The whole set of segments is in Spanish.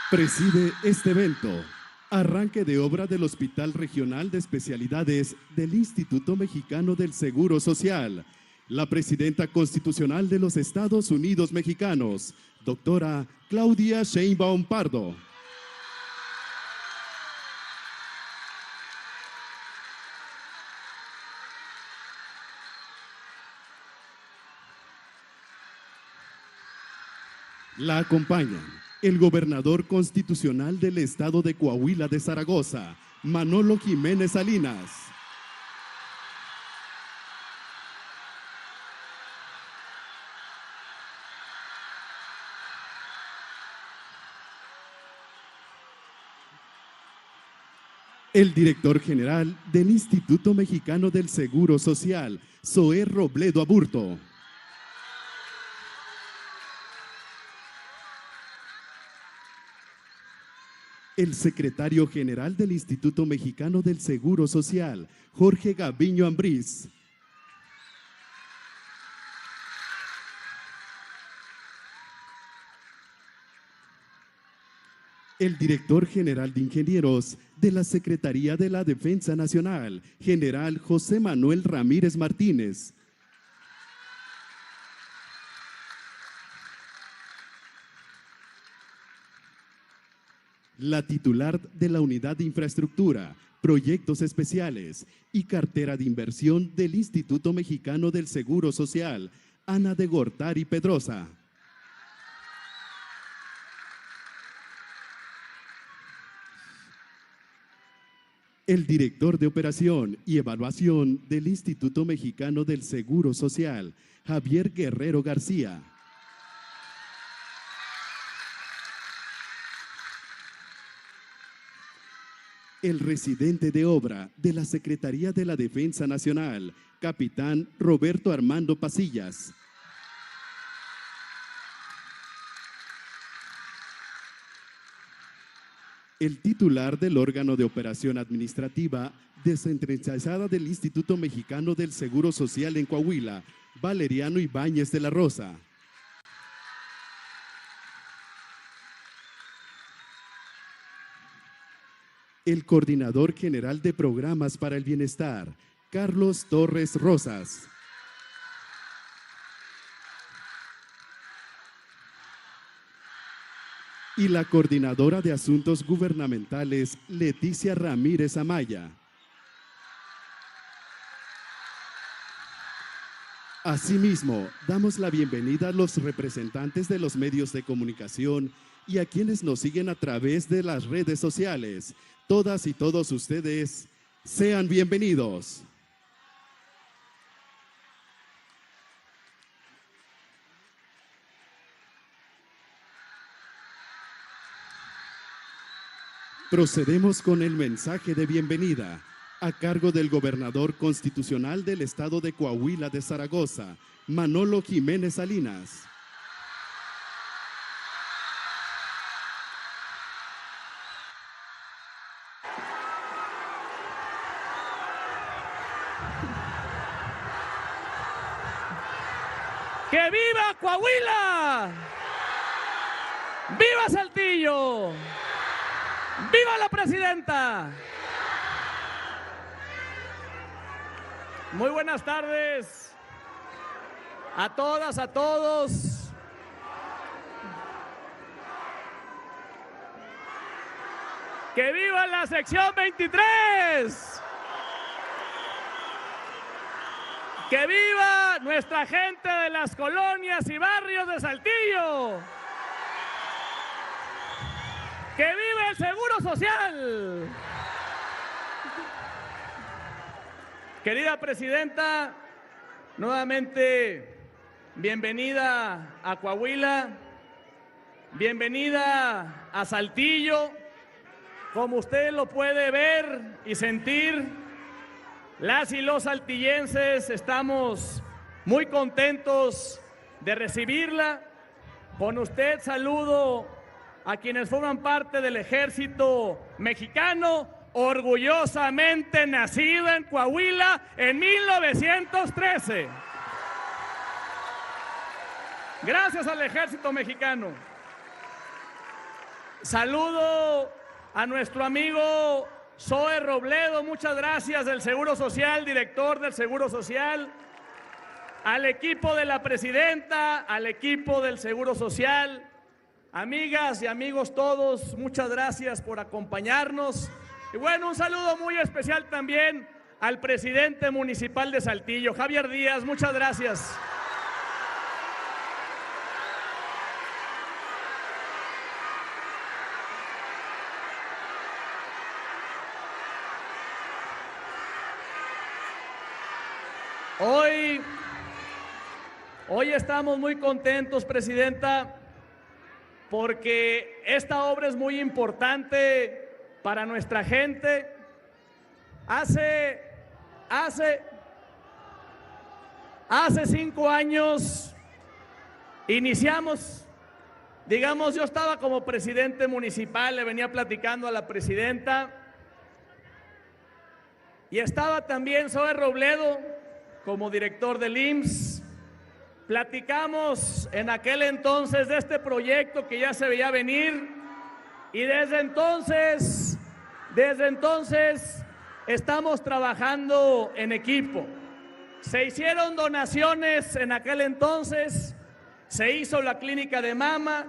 Preside este evento, arranque de obra del Hospital Regional de Especialidades del Instituto Mexicano del Seguro Social, la Presidenta Constitucional de los Estados Unidos Mexicanos, doctora Claudia Sheinbaum Pardo. La acompañan el gobernador constitucional del estado de Coahuila de Zaragoza, Manolo Jiménez Salinas. El director general del Instituto Mexicano del Seguro Social, Zoé Robledo Aburto. El secretario general del Instituto Mexicano del Seguro Social, Jorge Gaviño Ambriz. El director general de Ingenieros de la Secretaría de la Defensa Nacional, general José Manuel Ramírez Martínez. La titular de la Unidad de Infraestructura, Proyectos Especiales y Cartera de Inversión del Instituto Mexicano del Seguro Social, Ana de Gortari Pedrosa. El director de Operación y Evaluación del Instituto Mexicano del Seguro Social, Javier Guerrero García. El residente de obra de la Secretaría de la Defensa Nacional, capitán Roberto Armando Pasillas. El titular del órgano de operación administrativa descentralizada del Instituto Mexicano del Seguro Social en Coahuila, Valeriano Ibáñez de la Rosa. El coordinador general de programas para el bienestar, Carlos Torres Rosas. Y la coordinadora de asuntos gubernamentales, Leticia Ramírez Amaya. Asimismo, damos la bienvenida a los representantes de los medios de comunicación y a quienes nos siguen a través de las redes sociales. Todas y todos ustedes, sean bienvenidos. Procedemos con el mensaje de bienvenida a cargo del gobernador constitucional del estado de Coahuila de Zaragoza, Manolo Jiménez Salinas. ¡Que viva Coahuila! ¡Viva Saltillo! ¡Viva la presidenta! Muy buenas tardes a todas, a todos. ¡Que viva la sección 23! ¡Que viva nuestra gente de las colonias y barrios de Saltillo! ¡Que viva el Seguro Social! Querida presidenta, nuevamente bienvenida a Coahuila, bienvenida a Saltillo. Como usted lo puede ver y sentir, las y los saltillenses estamos muy contentos de recibirla. Con usted saludo a quienes forman parte del Ejército Mexicano, orgullosamente nacido en Coahuila en 1913. Gracias al Ejército Mexicano. Saludo a nuestro amigo Zoe Robledo, muchas gracias, del Seguro Social, director del Seguro Social, al equipo de la presidenta, al equipo del Seguro Social, amigas y amigos todos, muchas gracias por acompañarnos. Y bueno, un saludo muy especial también al presidente municipal de Saltillo, Javier Díaz, muchas gracias. Hoy estamos muy contentos, presidenta, porque esta obra es muy importante para nuestra gente. Hace 5 años iniciamos, digamos, yo estaba como presidente municipal, le venía platicando a la presidenta, y estaba también Zoe Robledo como director del IMSS. Platicamos en aquel entonces de este proyecto que ya se veía venir, y desde entonces estamos trabajando en equipo. Se hicieron donaciones en aquel entonces, se hizo la clínica de mama,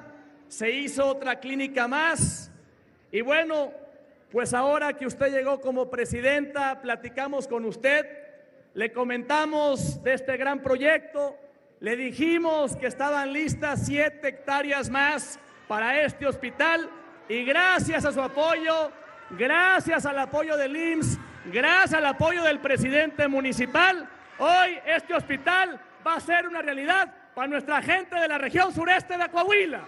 se hizo otra clínica más, y bueno, pues ahora que usted llegó como presidenta, platicamos con usted, le comentamos de este gran proyecto, le dijimos que estaban listas 7 hectáreas más para este hospital, y gracias a su apoyo, gracias al apoyo del IMSS, gracias al apoyo del presidente municipal, hoy este hospital va a ser una realidad para nuestra gente de la región sureste de Coahuila.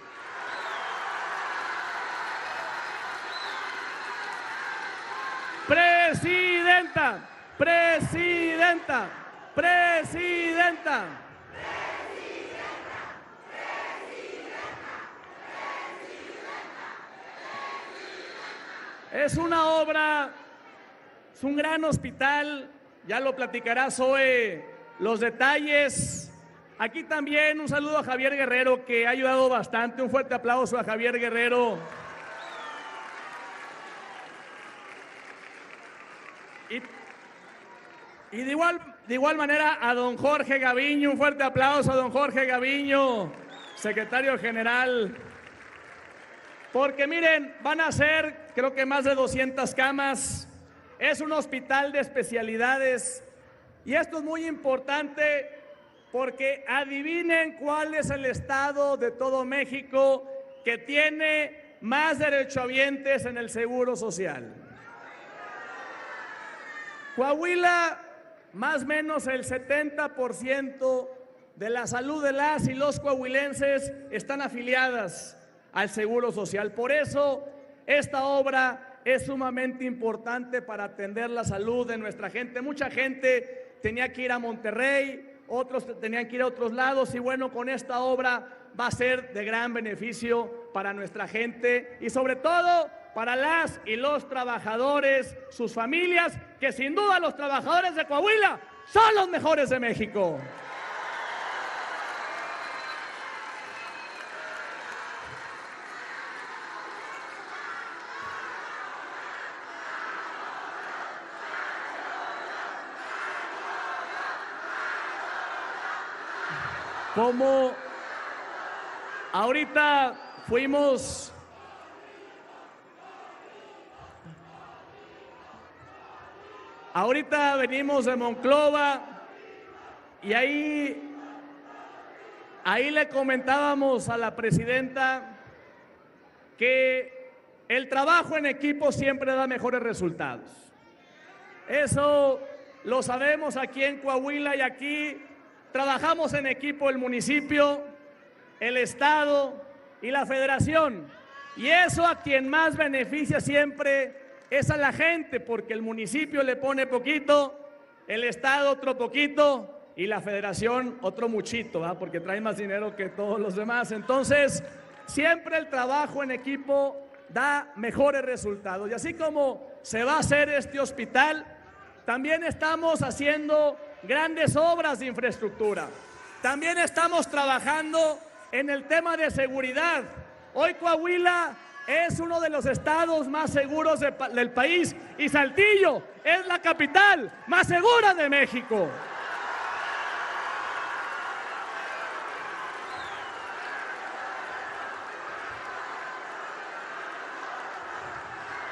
Presidenta, presidenta, presidenta. Es una obra, es un gran hospital, ya lo platicará Zoe los detalles. Aquí también un saludo a Javier Guerrero, que ha ayudado bastante, un fuerte aplauso a Javier Guerrero. Y de igual manera a don Jorge Gaviño, un fuerte aplauso a don Jorge Gaviño, secretario general. Porque miren, van a ser creo que más de 200 camas, es un hospital de especialidades, y esto es muy importante porque adivinen cuál es el estado de todo México que tiene más derechohabientes en el Seguro Social. Coahuila, más o menos el 70% de la salud de las y los coahuilenses están afiliadas al Seguro Social. Por eso esta obra es sumamente importante para atender la salud de nuestra gente. Mucha gente tenía que ir a Monterrey, otros tenían que ir a otros lados, y bueno, con esta obra va a ser de gran beneficio para nuestra gente y sobre todo para las y los trabajadores, sus familias, que sin duda los trabajadores de Coahuila son los mejores de México. Como ahorita venimos de Monclova, y ahí le comentábamos a la presidenta que el trabajo en equipo siempre da mejores resultados. Eso lo sabemos aquí en Coahuila, y aquí trabajamos en equipo el municipio, el estado y la federación, y eso a quien más beneficia siempre es a la gente, porque el municipio le pone poquito, el estado otro poquito y la federación otro muchito, ¿verdad? Porque trae más dinero que todos los demás. Entonces, siempre el trabajo en equipo da mejores resultados, y así como se va a hacer este hospital, también estamos haciendo grandes obras de infraestructura. También estamos trabajando en el tema de seguridad. Hoy Coahuila es uno de los estados más seguros del país y Saltillo es la capital más segura de México.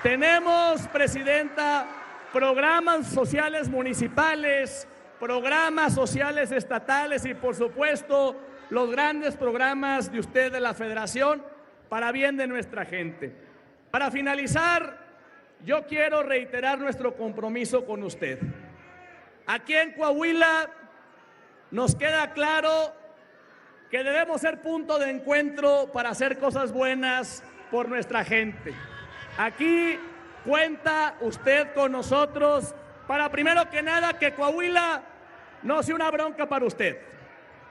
Tenemos, Presidenta, programas sociales municipales, programas sociales estatales y, por supuesto, los grandes programas de usted de la Federación para bien de nuestra gente. Para finalizar, yo quiero reiterar nuestro compromiso con usted. Aquí en Coahuila nos queda claro que debemos ser punto de encuentro para hacer cosas buenas por nuestra gente. Aquí cuenta usted con nosotros para, primero que nada, que Coahuila no sea una bronca para usted.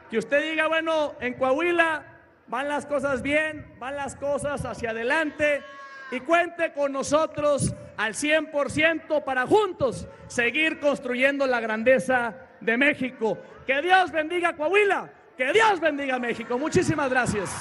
Que usted diga, bueno, en Coahuila van las cosas bien, van las cosas hacia adelante y cuente con nosotros al 100% para juntos seguir construyendo la grandeza de México. Que Dios bendiga Coahuila, que Dios bendiga México. Muchísimas gracias.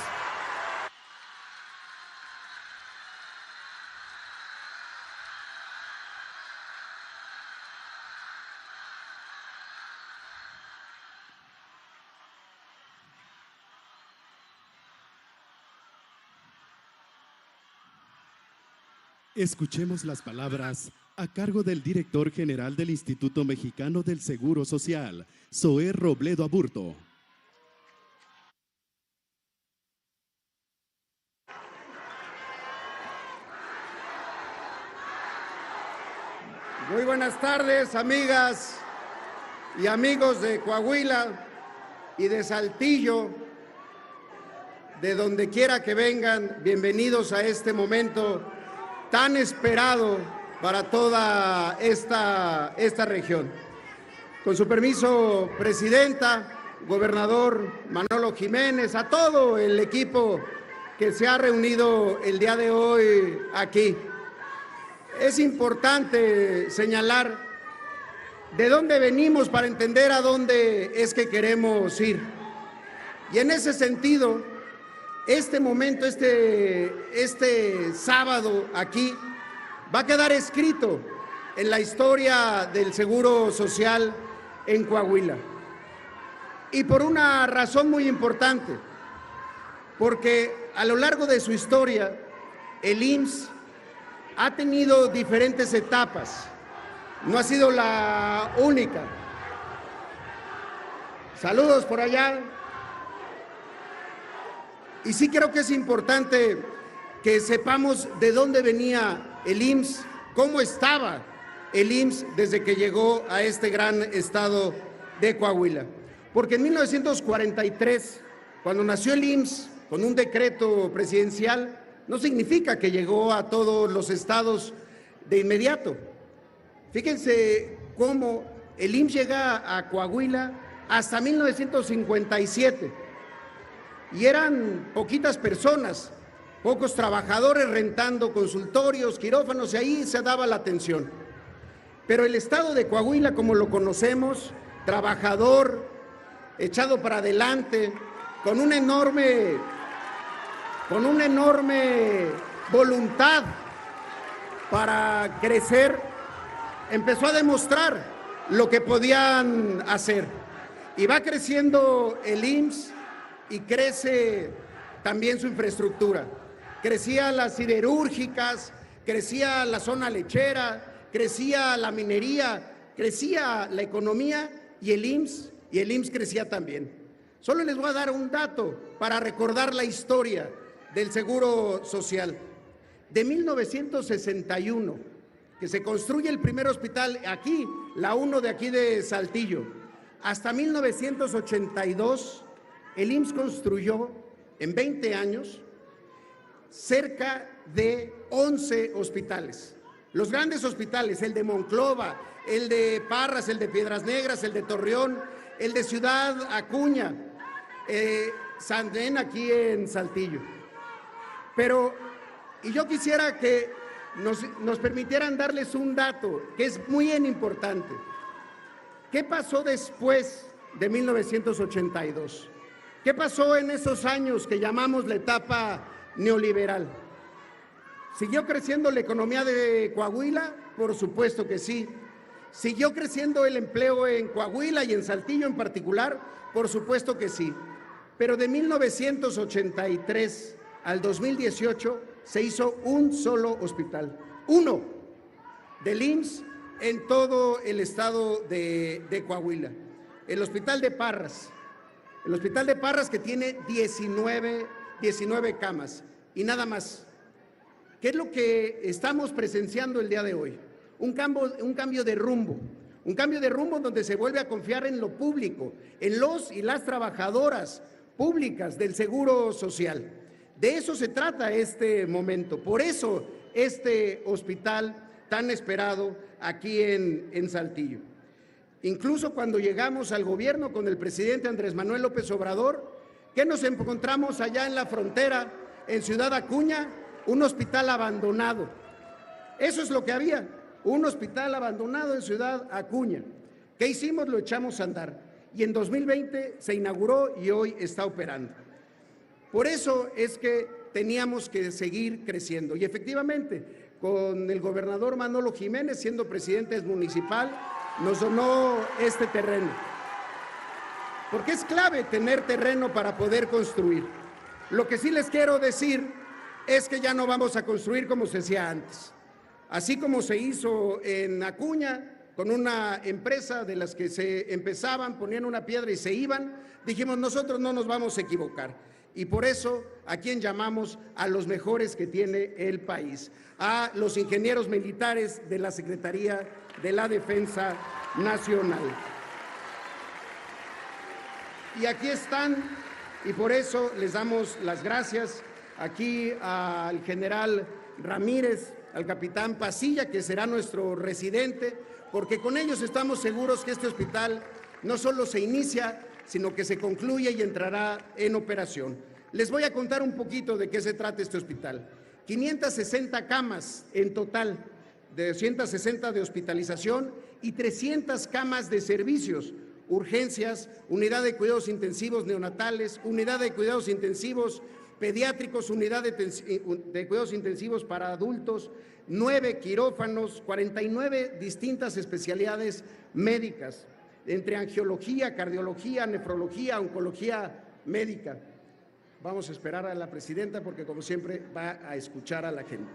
Escuchemos las palabras a cargo del director general del Instituto Mexicano del Seguro Social, Zoé Robledo Aburto. Muy buenas tardes, amigas y amigos de Coahuila y de Saltillo, de donde quiera que vengan. Bienvenidos a este momento tan esperado para toda esta región. Con su permiso, Presidenta, Gobernador Manolo Jiménez, a todo el equipo que se ha reunido el día de hoy aquí. Es importante señalar de dónde venimos para entender a dónde es que queremos ir. Y en ese sentido, este momento, este sábado aquí, va a quedar escrito en la historia del Seguro Social en Coahuila. Y por una razón muy importante, porque a lo largo de su historia, el IMSS ha tenido diferentes etapas, no ha sido la única. Saludos por allá. Y sí creo que es importante que sepamos de dónde venía el IMSS, cómo estaba el IMSS desde que llegó a este gran estado de Coahuila. Porque en 1943, cuando nació el IMSS con un decreto presidencial, no significa que llegó a todos los estados de inmediato. Fíjense cómo el IMSS llega a Coahuila hasta 1957. Y eran poquitas personas, pocos trabajadores rentando consultorios, quirófanos, y ahí se daba la atención. Pero el estado de Coahuila, como lo conocemos, trabajador, echado para adelante, con una enorme voluntad para crecer, empezó a demostrar lo que podían hacer. Y va creciendo el IMSS y crece también su infraestructura. Crecían las siderúrgicas, crecía la zona lechera, crecía la minería, crecía la economía y el IMSS crecía también. Solo les voy a dar un dato para recordar la historia del Seguro Social. De 1961, que se construye el primer hospital aquí, la 1 de aquí de Saltillo, hasta 1982, el IMSS construyó en 20 años cerca de 11 hospitales. Los grandes hospitales, el de Monclova, el de Parras, el de Piedras Negras, el de Torreón, el de Ciudad Acuña, Sandén aquí en Saltillo. Pero, y yo quisiera que nos permitieran darles un dato que es muy importante. ¿Qué pasó después de 1982? ¿Qué pasó en esos años que llamamos la etapa neoliberal? ¿Siguió creciendo la economía de Coahuila? Por supuesto que sí. ¿Siguió creciendo el empleo en Coahuila y en Saltillo en particular? Por supuesto que sí. Pero de 1983 al 2018 se hizo un solo hospital, uno, del IMSS en todo el estado de Coahuila. El Hospital de Parras. El Hospital de Parras, que tiene 19 camas y nada más. ¿Qué es lo que estamos presenciando el día de hoy? Un cambio de rumbo. Un cambio de rumbo donde se vuelve a confiar en lo público, en los y las trabajadoras públicas del Seguro Social. De eso se trata este momento. Por eso este hospital tan esperado aquí en Saltillo. Incluso cuando llegamos al gobierno con el presidente Andrés Manuel López Obrador, ¿qué nos encontramos allá en la frontera, en Ciudad Acuña? Un hospital abandonado. Eso es lo que había, un hospital abandonado en Ciudad Acuña. ¿Qué hicimos? Lo echamos a andar. Y en 2020 se inauguró y hoy está operando. Por eso es que teníamos que seguir creciendo. Y efectivamente, con el gobernador Manolo Jiménez, siendo presidente municipal, nos donó este terreno. Porque es clave tener terreno para poder construir. Lo que sí les quiero decir es que ya no vamos a construir como se hacía antes. Así como se hizo en Acuña, con una empresa de las que se empezaban, ponían una piedra y se iban, dijimos nosotros no nos vamos a equivocar. Y por eso, ¿a quién llamamos? A los mejores que tiene el país, a los ingenieros militares de la Secretaría de la Defensa Nacional. Y aquí están, y por eso les damos las gracias aquí al general Ramírez, al capitán Pasilla, que será nuestro residente, porque con ellos estamos seguros que este hospital no solo se inicia, sino que se concluye y entrará en operación. Les voy a contar un poquito de qué se trata este hospital. 560 camas en total, de 260 de hospitalización y 300 camas de servicios, urgencias, unidad de cuidados intensivos neonatales, unidad de cuidados intensivos pediátricos, unidad de cuidados intensivos para adultos, 9 quirófanos, 49 distintas especialidades médicas, entre angiología, cardiología, nefrología, oncología médica. Vamos a esperar a la presidenta porque, como siempre, va a escuchar a la gente.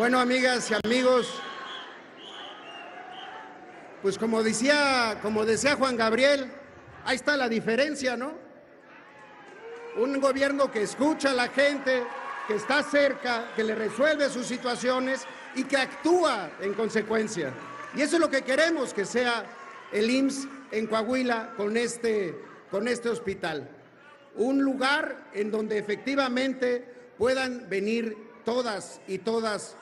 Bueno, amigas y amigos, pues como decía Juan Gabriel, ahí está la diferencia, ¿no? Un gobierno que escucha a la gente, que está cerca, que le resuelve sus situaciones y que actúa en consecuencia. Y eso es lo que queremos que sea el IMSS en Coahuila con este hospital. Un lugar en donde efectivamente puedan venir todas y todos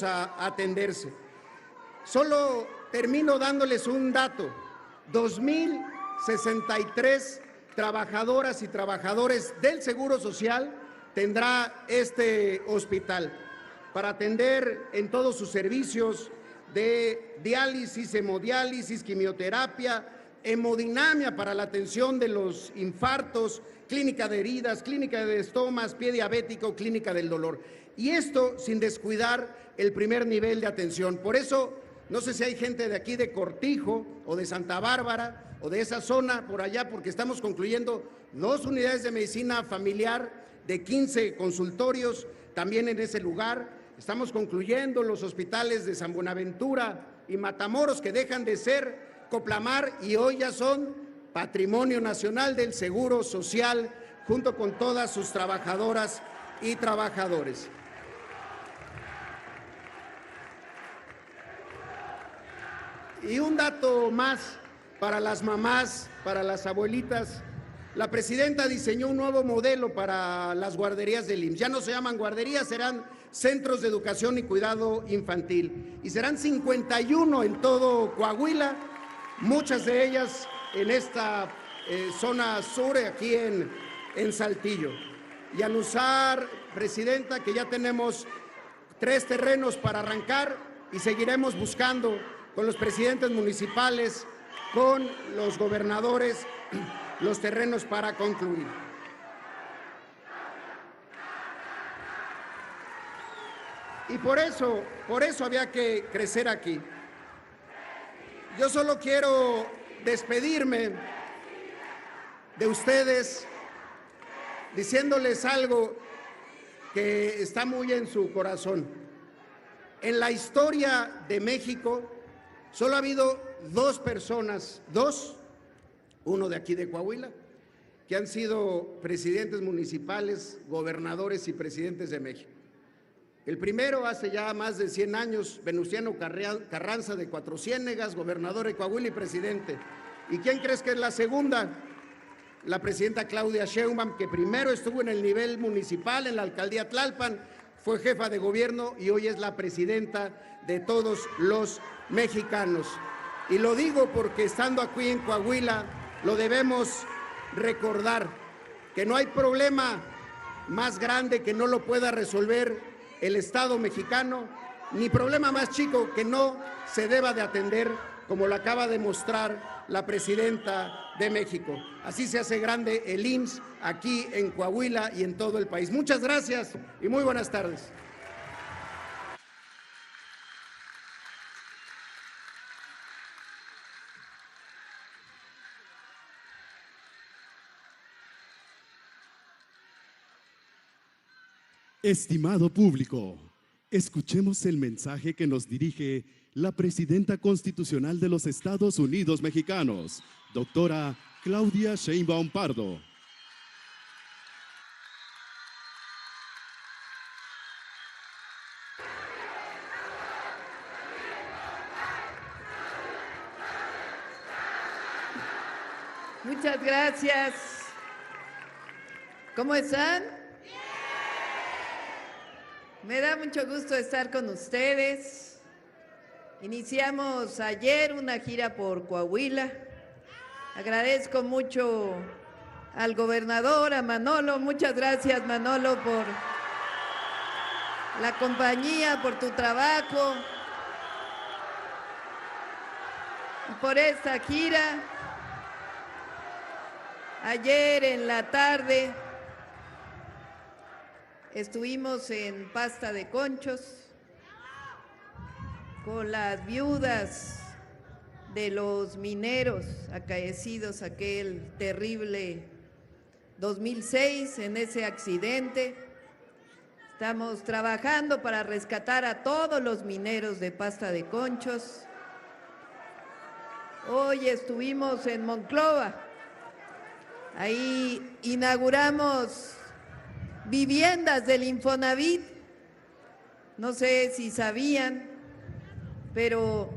a atenderse. Solo termino dándoles un dato: 2,063 trabajadoras y trabajadores del Seguro Social tendrá este hospital para atender en todos sus servicios de diálisis, hemodiálisis, quimioterapia, hemodinamia para la atención de los infartos, clínica de heridas, clínica de estomas, pie diabético, clínica del dolor. Y esto sin descuidar el primer nivel de atención. Por eso, no sé si hay gente de aquí de Cortijo o de Santa Bárbara o de esa zona por allá, porque estamos concluyendo 2 unidades de medicina familiar de 15 consultorios también en ese lugar. Estamos concluyendo los hospitales de San Buenaventura y Matamoros, que dejan de ser Coplamar y hoy ya son Patrimonio Nacional del Seguro Social, junto con todas sus trabajadoras y trabajadores. Y un dato más para las mamás, para las abuelitas. La presidenta diseñó un nuevo modelo para las guarderías del IMSS. Ya no se llaman guarderías, serán centros de educación y cuidado infantil. Y serán 51 en todo Coahuila, muchas de ellas en esta zona sur, aquí en Saltillo. Y anunciar, presidenta, que ya tenemos 3 terrenos para arrancar y seguiremos buscando con los presidentes municipales, con los gobernadores, los terrenos para concluir. Y por eso había que crecer aquí. Yo solo quiero despedirme de ustedes diciéndoles algo que está muy en su corazón. En la historia de México solo ha habido 2 personas, uno de aquí de Coahuila, que han sido presidentes municipales, gobernadores y presidentes de México. El primero, hace ya más de 100 años, Venustiano Carranza de Cuatro Ciénegas, gobernador de Coahuila y presidente. ¿Y quién crees que es la segunda? La presidenta Claudia Sheinbaum, que primero estuvo en el nivel municipal, en la alcaldía Tlalpan, fue jefa de gobierno y hoy es la presidenta de todos los mexicanos. Y lo digo porque estando aquí en Coahuila lo debemos recordar, que no hay problema más grande que no lo pueda resolver el Estado mexicano, ni problema más chico que no se deba de atender, como lo acaba de mostrar la presidenta de México. Así se hace grande el IMSS aquí en Coahuila y en todo el país. Muchas gracias y muy buenas tardes. Estimado público, escuchemos el mensaje que nos dirige la presidenta constitucional de los Estados Unidos mexicanos, doctora Claudia Sheinbaum Pardo. Muchas gracias. ¿Cómo están? Me da mucho gusto estar con ustedes. Iniciamos ayer una gira por Coahuila. Agradezco mucho al gobernador, a Manolo. Muchas gracias, Manolo, por la compañía, por tu trabajo y por esta gira. Ayer en la tarde estuvimos en Pasta de Conchos con las viudas de los mineros acaecidos aquel terrible 2006 en ese accidente. Estamos trabajando para rescatar a todos los mineros de pasta de conchos. Hoy estuvimos en Monclova. Ahí inauguramos viviendas del Infonavit. No sé si sabían, pero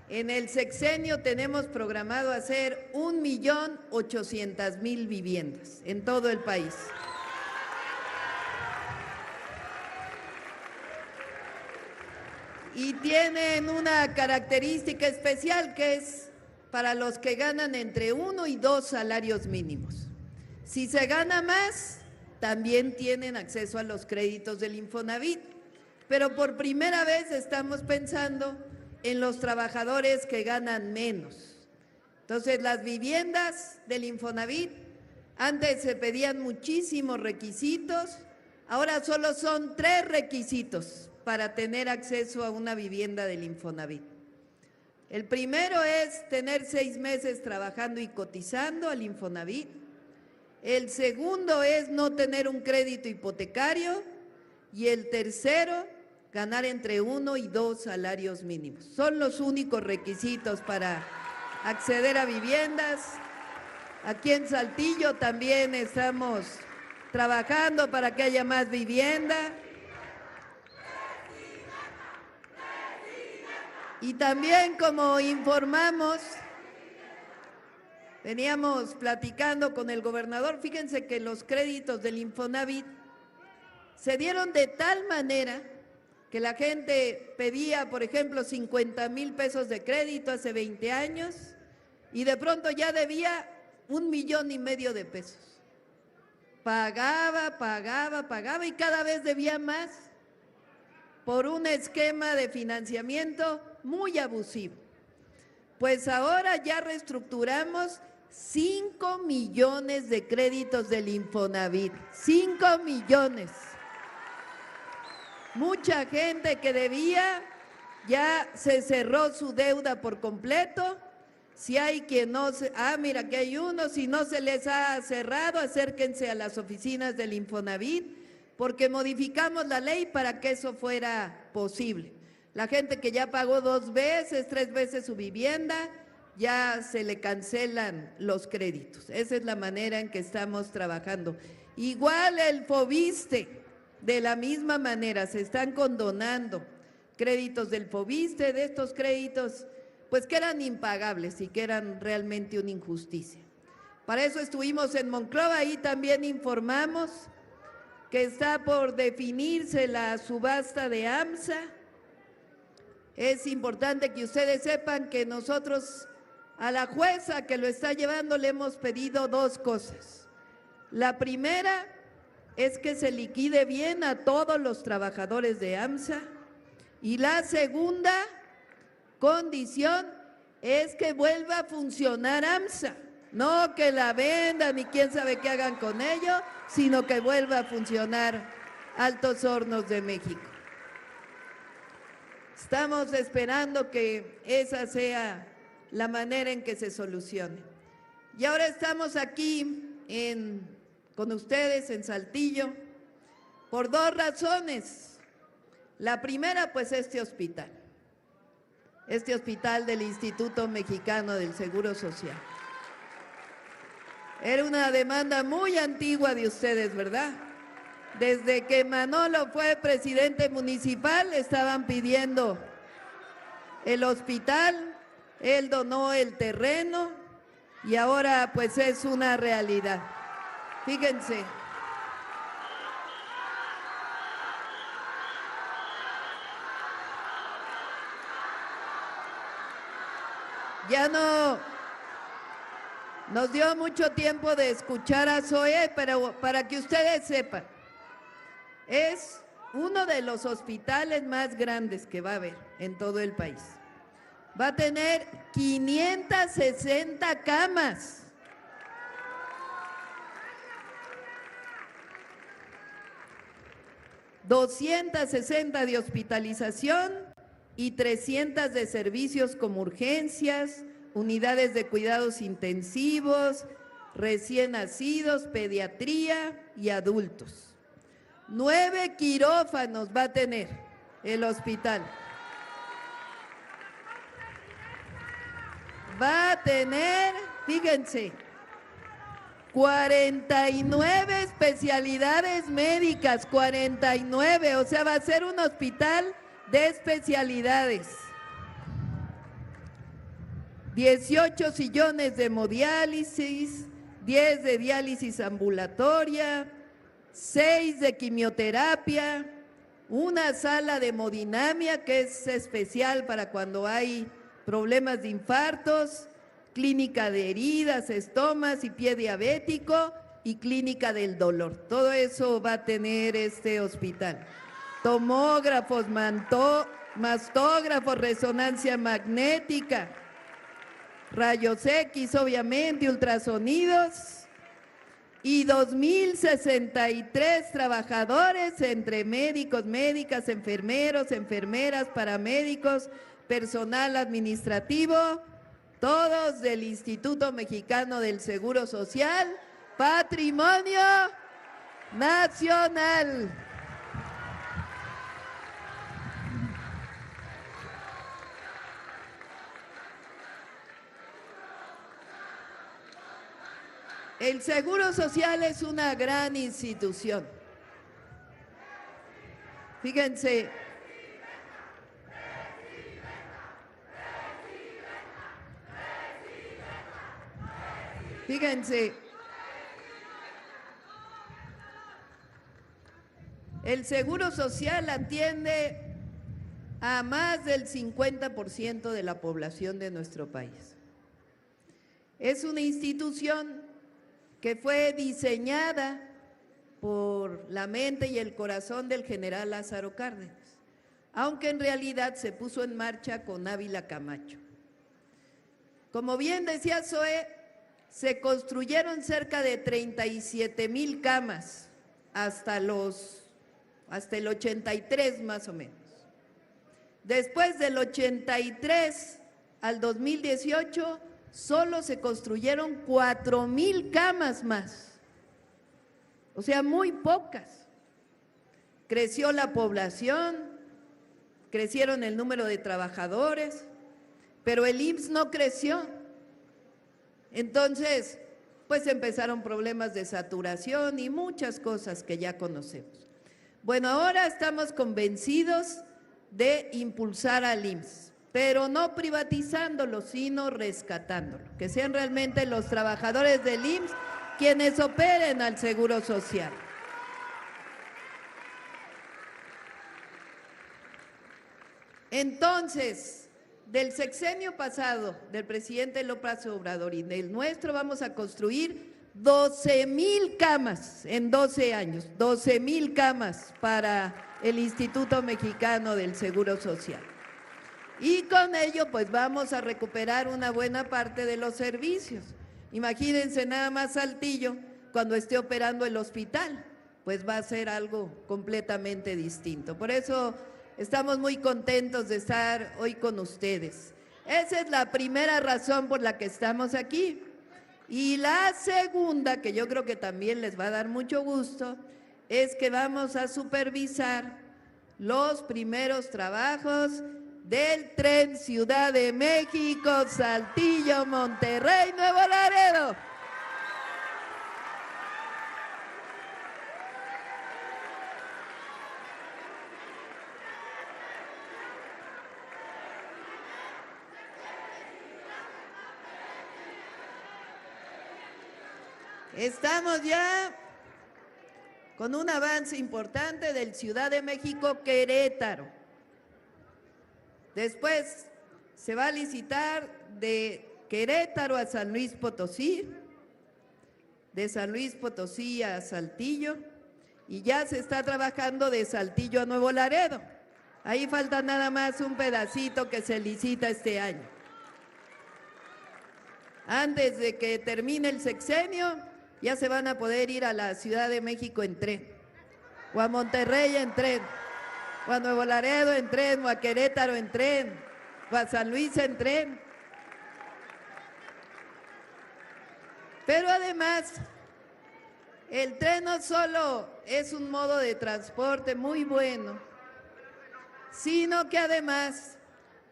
en el sexenio tenemos programado hacer 1.800.000 viviendas en todo el país. Y tienen una característica especial que es para los que ganan entre 1 y 2 salarios mínimos. Si se gana más, también tienen acceso a los créditos del Infonavit, pero por primera vez estamos pensando en los trabajadores que ganan menos. Entonces, las viviendas del Infonavit, antes se pedían muchísimos requisitos, ahora solo son 3 requisitos para tener acceso a una vivienda del Infonavit. El primero es tener 6 meses trabajando y cotizando al Infonavit. El segundo es no tener un crédito hipotecario. Y el tercero, ganar entre 1 y 2 salarios mínimos. Son los únicos requisitos para acceder a viviendas. Aquí en Saltillo también estamos trabajando para que haya más vivienda. Y también, como informamos, veníamos platicando con el gobernador, fíjense que los créditos del Infonavit se dieron de tal manera que la gente pedía, por ejemplo, 50,000 pesos de crédito hace 20 años y de pronto ya debía 1,5 millones de pesos. Pagaba y cada vez debía más por un esquema de financiamiento muy abusivo. Pues ahora ya reestructuramos 5 millones de créditos del Infonavit, 5 millones. Mucha gente que debía ya se cerró su deuda por completo. Si hay quien no se… mira, aquí hay uno, si no se les ha cerrado, acérquense a las oficinas del Infonavit, porque modificamos la ley para que eso fuera posible. La gente que ya pagó 2 veces, 3 veces su vivienda, ya se le cancelan los créditos. Esa es la manera en que estamos trabajando. Igual el Fobiste, de la misma manera, se están condonando créditos del Fobiste, de estos créditos, pues que eran impagables y que eran realmente una injusticia. Para eso estuvimos en Monclova, ahí también informamos que está por definirse la subasta de AMSA. Es importante que ustedes sepan que nosotros a la jueza que lo está llevando le hemos pedido 2 cosas. La primera es que se liquide bien a todos los trabajadores de AMSA y la segunda condición es que vuelva a funcionar AMSA, no que la vendan ni quién sabe qué hagan con ello, sino que vuelva a funcionar Altos Hornos de México. Estamos esperando que esa sea la manera en que se solucione. Y ahora estamos aquí con ustedes en Saltillo por 2 razones. La primera, pues este hospital del Instituto Mexicano del Seguro Social. Era una demanda muy antigua de ustedes, ¿verdad? Desde que Manolo fue presidente municipal estaban pidiendo el hospital, él donó el terreno y ahora pues es una realidad. Fíjense. Ya no nos dio mucho tiempo de escuchar a Zoé, pero para que ustedes sepan, es uno de los hospitales más grandes que va a haber en todo el país. Va a tener 560 camas. ...260 de hospitalización y 300 de servicios como urgencias, unidades de cuidados intensivos, recién nacidos, pediatría y adultos. 9 quirófanos va a tener el hospital. Va a tener, fíjense, 49 especialidades médicas, 49, o sea, va a ser un hospital de especialidades. 18 sillones de hemodiálisis, 10 de diálisis ambulatoria, 6 de quimioterapia, una sala de hemodinamia que es especial para cuando hay problemas de infartos, clínica de heridas, estomas y pie diabético y clínica del dolor. Todo eso va a tener este hospital. Tomógrafos, mastógrafos, resonancia magnética, rayos X, obviamente, ultrasonidos y 2,063 trabajadores entre médicos, médicas, enfermeros, enfermeras, paramédicos, personal administrativo, todos del Instituto Mexicano del Seguro Social, patrimonio nacional. El Seguro Social es una gran institución. Fíjense. Fíjense. El Seguro Social atiende a más del 50% de la población de nuestro país. Es una institución que fue diseñada por la mente y el corazón del general Lázaro Cárdenas, aunque en realidad se puso en marcha con Ávila Camacho. Como bien decía Zoé, se construyeron cerca de 37,000 camas hasta el 83 más o menos. Después del 83 al 2018, solo se construyeron 4,000 camas más, o sea, muy pocas. Creció la población, crecieron el número de trabajadores, pero el IMSS no creció. Entonces, pues empezaron problemas de saturación y muchas cosas que ya conocemos. Bueno, ahora estamos convencidos de impulsar al IMSS, pero no privatizándolo, sino rescatándolo, que sean realmente los trabajadores del IMSS quienes operen al Seguro Social. Entonces, del sexenio pasado del presidente López Obrador y del nuestro vamos a construir 12,000 camas en 12 años, 12,000 camas para el Instituto Mexicano del Seguro Social. Y con ello pues vamos a recuperar una buena parte de los servicios. Imagínense nada más Saltillo cuando esté operando el hospital, pues va a ser algo completamente distinto. Por eso estamos muy contentos de estar hoy con ustedes. Esa es la primera razón por la que estamos aquí. Y la segunda, que yo creo que también les va a dar mucho gusto, es que vamos a supervisar los primeros trabajos del tren Ciudad de México, Saltillo, Monterrey, Nuevo Laredo. Estamos ya con un avance importante del Ciudad de México Querétaro. Después se va a licitar de Querétaro a San Luis Potosí, de San Luis Potosí a Saltillo, y ya se está trabajando de Saltillo a Nuevo Laredo. Ahí falta nada más un pedacito que se licita este año. Antes de que termine el sexenio, ya se van a poder ir a la Ciudad de México en tren, o a Monterrey en tren, o a Nuevo Laredo en tren, o a Querétaro en tren, o a San Luis en tren. Pero además El tren no solo es un modo de transporte muy bueno, sino que además,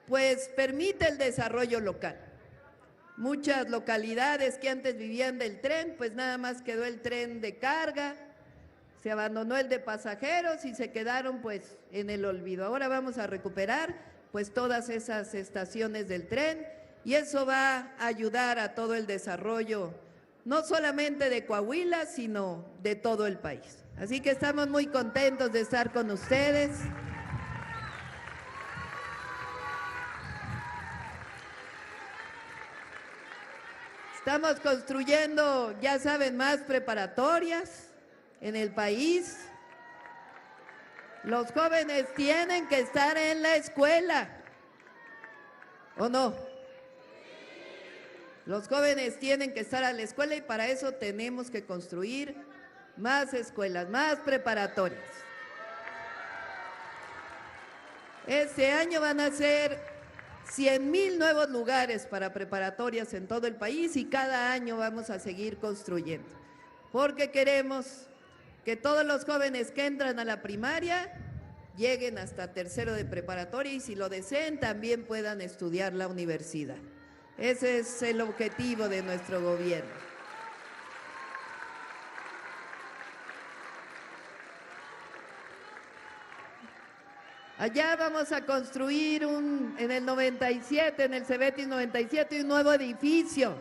pues, permite el desarrollo local. Muchas localidades que antes vivían del tren, pues nada más quedó el tren de carga, se abandonó el de pasajeros y se quedaron pues en el olvido. Ahora vamos a recuperar pues todas esas estaciones del tren y eso va a ayudar a todo el desarrollo, no solamente de Coahuila, sino de todo el país. Así que estamos muy contentos de estar con ustedes. Estamos construyendo, ya saben, más preparatorias en el país. Los jóvenes tienen que estar en la escuela, ¿o no? Los jóvenes tienen que estar en la escuela y para eso tenemos que construir más escuelas, más preparatorias. Este año van a ser 100,000 nuevos lugares para preparatorias en todo el país y cada año vamos a seguir construyendo, porque queremos que todos los jóvenes que entran a la primaria lleguen hasta tercero de preparatoria y si lo deseen también puedan estudiar la universidad. Ese es el objetivo de nuestro gobierno. Allá vamos a construir en el 97, en el Cebetis 97, un nuevo edificio.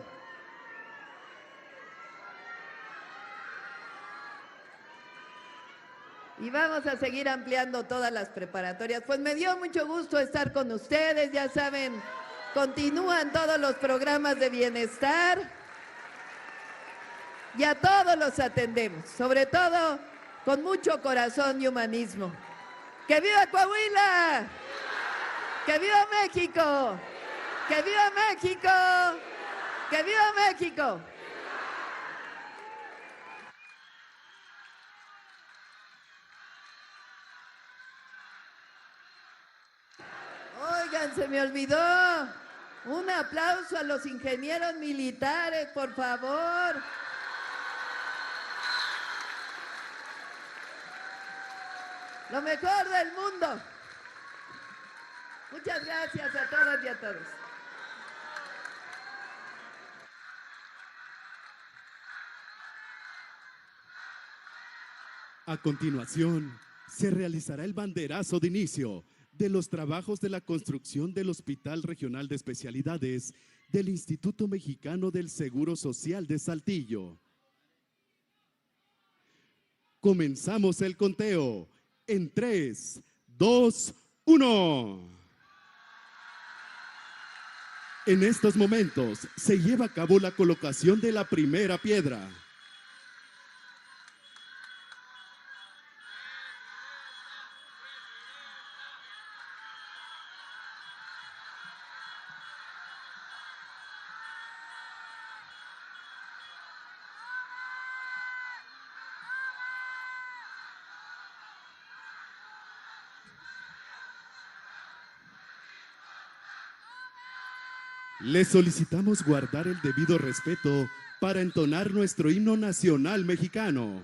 Y vamos a seguir ampliando todas las preparatorias. Pues me dio mucho gusto estar con ustedes, ya saben, continúan todos los programas de bienestar y a todos los atendemos, sobre todo con mucho corazón y humanismo. ¡Que viva Coahuila! ¡Que viva México! ¡Que viva México! ¡Que viva México! Oigan, se me olvidó. Un aplauso a los ingenieros militares, por favor. Lo mejor del mundo. Muchas gracias a todas y a todos. A continuación, se realizará el banderazo de inicio de los trabajos de la construcción del Hospital Regional de Especialidades del Instituto Mexicano del Seguro Social de Saltillo. Comenzamos el conteo en 3, 2, 1. En estos momentos se lleva a cabo la colocación de la primera piedra. Les solicitamos guardar el debido respeto para entonar nuestro himno nacional mexicano.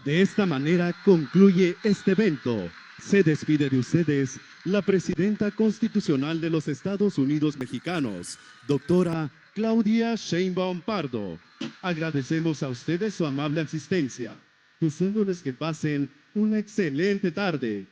De esta manera concluye este evento. Se despide de ustedes la Presidenta Constitucional de los Estados Unidos Mexicanos, doctora Claudia Sheinbaum Pardo. Agradecemos a ustedes su amable asistencia, deseándoles que pasen una excelente tarde.